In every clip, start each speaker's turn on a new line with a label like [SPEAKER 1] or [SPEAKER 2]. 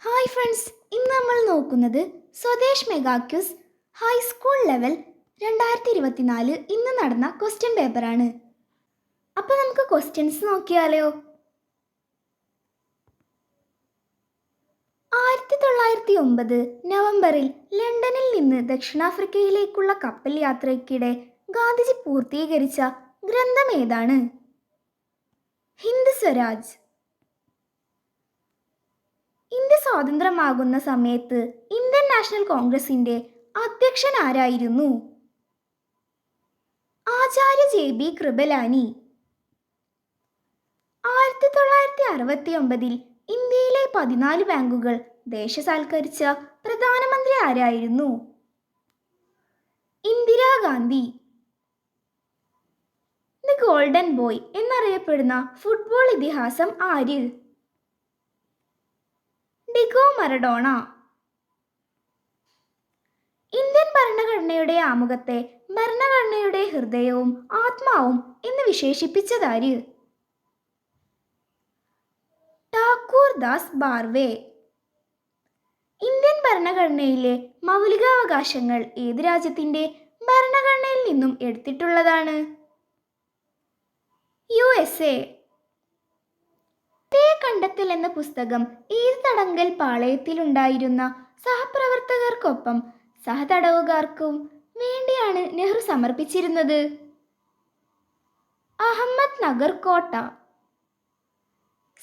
[SPEAKER 1] Hi friends, ഇന്ന് നമ്മൾ നോക്കുന്നത് Swadesh mega quiz high school level 2024 ഇന്ന് നടന്ന ക്വസ്റ്റ്യൻ പേപ്പറാണ്. അപ്പോൾ നമുക്ക് ക്വസ്റ്റ്യൻസ് നോക്കിയാലോ. 1909 നവംബറിൽ ലണ്ടനിൽ നിന്ന് ദക്ഷിണാഫ്രിക്കയിലേക്കുള്ള കപ്പൽ യാത്രയ്ക്കിടെ ഗാന്ധിജി പൂർത്തീകരിച്ച ഗ്രന്ഥം ഏതാണ്? ഹിന്ദ് സ്വരാജ്. ഇന്ത്യ സ്വാതന്ത്ര്യമാകുന്ന സമയത്ത് ഇന്ത്യൻ നാഷണൽ കോൺഗ്രസിന്റെ അധ്യക്ഷൻ ആരായിരുന്നു? ആചാര്യ JB കൃപലാനി. 1969 ഇന്ത്യയിലെ 14 ബാങ്കുകൾ ദേശസാൽക്കരിച്ച പ്രധാനമന്ത്രി ആരായിരുന്നു? ഇന്ദിരാഗാന്ധി. ദി ഗോൾഡൻ ബോയ് എന്നറിയപ്പെടുന്ന ഫുട്ബോൾ ഇതിഹാസം ആര്? Diego Maradona. ഇന്ത്യൻ ഭരണഘടനയുടെ ആമുഖത്തെ ഭരണഘടനയുടെ ഹൃദയവും ആത്മാവും എന്ന് വിശേഷിപ്പിച്ചതാര്? ഠാക്കൂർ ദാസ് ബാർവേ. ഇന്ത്യൻ ഭരണഘടനയിലെ മൗലികാവകാശങ്ങൾ ഏത് രാജ്യത്തിന്റെ ഭരണഘടനയിൽ നിന്നും എടുത്തിട്ടുള്ളതാണ്? USA. തേ കണ്ടെത്തൽ എന്ന പുസ്തകം ഏത് തടങ്കൽ പാളയത്തിലുണ്ടായിരുന്ന സഹപ്രവർത്തകർക്കൊപ്പം സഹതടവുകാർക്കും വേണ്ടിയാണ് നെഹ്റു സമർപ്പിച്ചിരുന്നത്? അഹമ്മദ് നഗർ കോട്ട.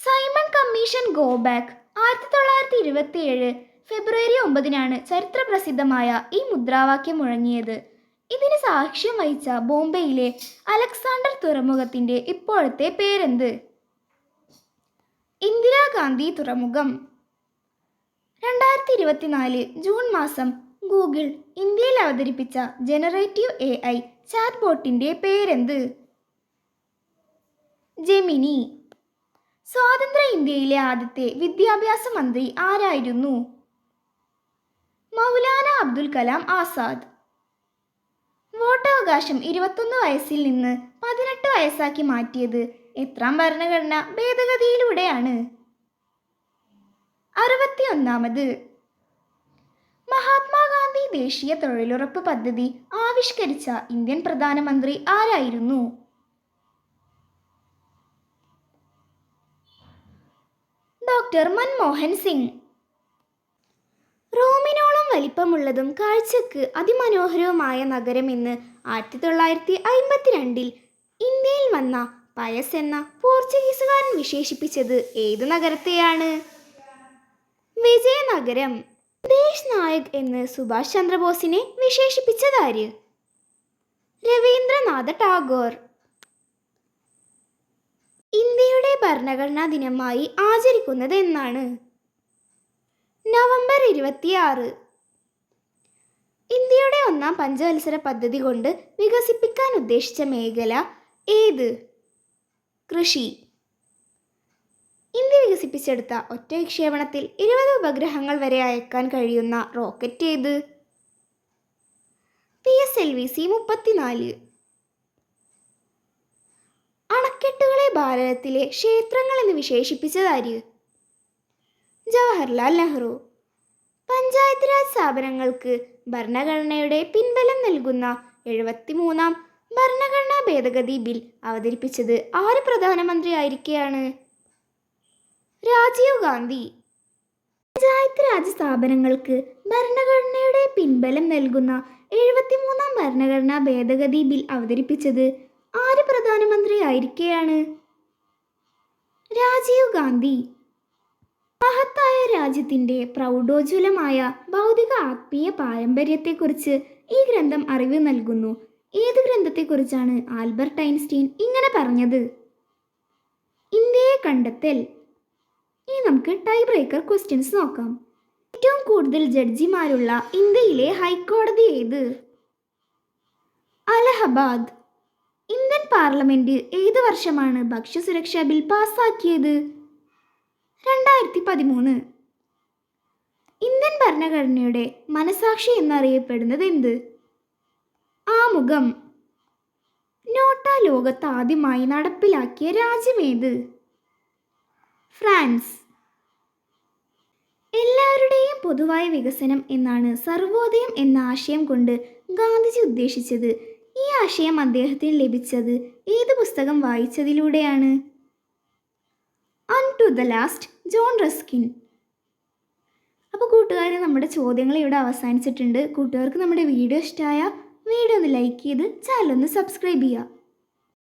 [SPEAKER 1] സൈമൺ കമ്മീഷൻ ഗോ ബാക്ക് 1927 ഫെബ്രുവരി 9 ചരിത്രപ്രസിദ്ധമായ ഈ മുദ്രാവാക്യം മുഴങ്ങിയത്. ഇതിന് സാക്ഷ്യം വഹിച്ച ബോംബെയിലെ അലക്സാണ്ടർ തുറമുഖത്തിന്റെ ഇപ്പോഴത്തെ പേരെന്ത്? ഇന്ദിരാഗാന്ധി തുറമുഖം. 2024 ജൂൺ മാസം ഗൂഗിൾ ഇന്ത്യയിൽ അവതരിപ്പിച്ച ജനറേറ്റീവ് AI ചാറ്റ് ബോട്ടിന്റെ പേരെന്ത്? ജെമിനി. സ്വാതന്ത്ര്യ ഇന്ത്യയിലെ ആദ്യത്തെ വിദ്യാഭ്യാസ മന്ത്രി ആരായിരുന്നു? മൗലാന അബ്ദുൽ കലാം ആസാദ്. വോട്ടവകാശം 21 വയസ്സിൽ നിന്ന് 18 വയസ്സാക്കി മാറ്റിയത് എത്രാം ഭരണഘടനാ ഭേദഗതിയിലൂടെയാണ്? 61ാമത്. മഹാത്മാഗാന്ധി ദേശീയ തൊഴിലുറപ്പ് പദ്ധതി ആവിഷ്കരിച്ച ഇന്ത്യൻ പ്രധാനമന്ത്രി ആരായിരുന്നു? ഡോക്ടർ മൻമോഹൻ സിംഗ്. റോമിനോളം വലിപ്പമുള്ളതും കാഴ്ചക്ക് അതിമനോഹരവുമായ നഗരമെന്ന് 1952 ഇന്ത്യയിൽ വന്ന പയസ് എന്ന പോർച്ചുഗീസുകാരൻ വിശേഷിപ്പിച്ചത് ഏതു നഗരത്തെയാണ്? വിജയനഗരം. ദേശ് നായക് എന്ന് സുഭാഷ് ചന്ദ്രബോസിനെ വിശേഷിപ്പിച്ചതാര്? രവീന്ദ്രനാഥ ടാഗോർ. ഇന്ത്യയുടെ ഭരണഘടനാ ദിനമായി ആചരിക്കുന്നത് എന്നാണ്? നവംബർ 26. ഇന്ത്യയുടെ ഒന്നാം പഞ്ചവത്സര പദ്ധതി കൊണ്ട് വികസിപ്പിക്കാൻ ഉദ്ദേശിച്ച മേഖല ഏത്? കൃഷി. ഇന്ത്യ വികസിപ്പിച്ചെടുത്ത ഒറ്റ വിക്ഷേപണത്തിൽ 20 ഉപഗ്രഹങ്ങൾ വരെ അയക്കാൻ കഴിയുന്ന റോക്കറ്റ് ഏത്? PSLV-C 34. അണക്കെട്ടുകളെ ഭാരതത്തിലെ ക്ഷേത്രങ്ങൾ എന്ന് വിശേഷിപ്പിച്ചതാര്? ജവഹർലാൽ നെഹ്റു. പഞ്ചായത്ത് രാജ് സ്ഥാപനങ്ങൾക്ക് ഭരണഘടനയുടെ പിൻബലം നൽകുന്ന 73ാം ഭരണഘടനാ ഭേദഗതി ബിൽ അവതരിപ്പിച്ചത് ആര് പ്രധാനമന്ത്രി ആയിരിക്കെയാണ്? രാജീവ് ഗാന്ധി. പഞ്ചായത്ത് രാജ് സ്ഥാപനങ്ങൾക്ക് ഭരണഘടനയുടെ പിൻബലം നൽകുന്ന 73ാം ഭരണഘടനാ ഭേദഗതി ബിൽ അവതരിപ്പിച്ചത് ആര് പ്രധാനമന്ത്രി ആയിരിക്കെയാണ്? രാജീവ് ഗാന്ധി. മഹത്തായ രാജ്യത്തിന്റെ പ്രൗഢോജ്വലമായ ഭൗതിക ആത്മീയ പാരമ്പര്യത്തെക്കുറിച്ച് ഈ ഗ്രന്ഥം അറിവ് നൽകുന്നു. ഏത് ഗ്രന്ഥത്തെക്കുറിച്ചാണ് ആൽബർട്ട് ഐൻസ്റ്റീൻ ഇങ്ങനെ പറഞ്ഞത്? ഇന്ത്യയെ കണ്ടെത്തൽ. ഇനി നമുക്ക് ടൈ ബ്രേക്കർ ക്വസ്റ്റ്യൻസ് നോക്കാം. ഏറ്റവും കൂടുതൽ ജഡ്ജിമാരുള്ള ഇന്ത്യയിലെ ഹൈക്കോടതി ഏത്? അലഹബാദ്. ഇന്ത്യൻ പാർലമെന്റ് ഏത് വർഷമാണ് ഭക്ഷ്യസുരക്ഷാ ബിൽ പാസാക്കിയത്? 2013. ഇന്ത്യൻ ഭരണഘടനയുടെ മനസാക്ഷി എന്നറിയപ്പെടുന്നത് എന്ത്? ആമുഖം. നോട്ട ലോകത്ത് ആദ്യമായി നടപ്പിലാക്കിയ രാജ്യമേത്? ഫ്രാൻസ്. എല്ലാ പൊതുവായ വികസനം എന്നാണ് സർവോദയം എന്ന ആശയം കൊണ്ട് ഗാന്ധിജി ഉദ്ദേശിച്ചത്. ഈ ആശയം അദ്ദേഹത്തിന് ലഭിച്ചത് ഏത് പുസ്തകം വായിച്ചതിലൂടെയാണ്? To the last, John Ruskin. അപ്പോൾ കൂട്ടുകാരെ, നമ്മുടെ ചോദ്യങ്ങൾ ഇവിടെ അവസാനിച്ചിട്ടുണ്ട്. കൂട്ടുകാർക്ക് നമ്മുടെ വീഡിയോ ഇഷ്ടമായ വീഡിയോ ഒന്ന് ലൈക്ക് ചെയ്ത് ചാനൽ ഒന്ന് സബ്സ്ക്രൈബ് ചെയ്യുക.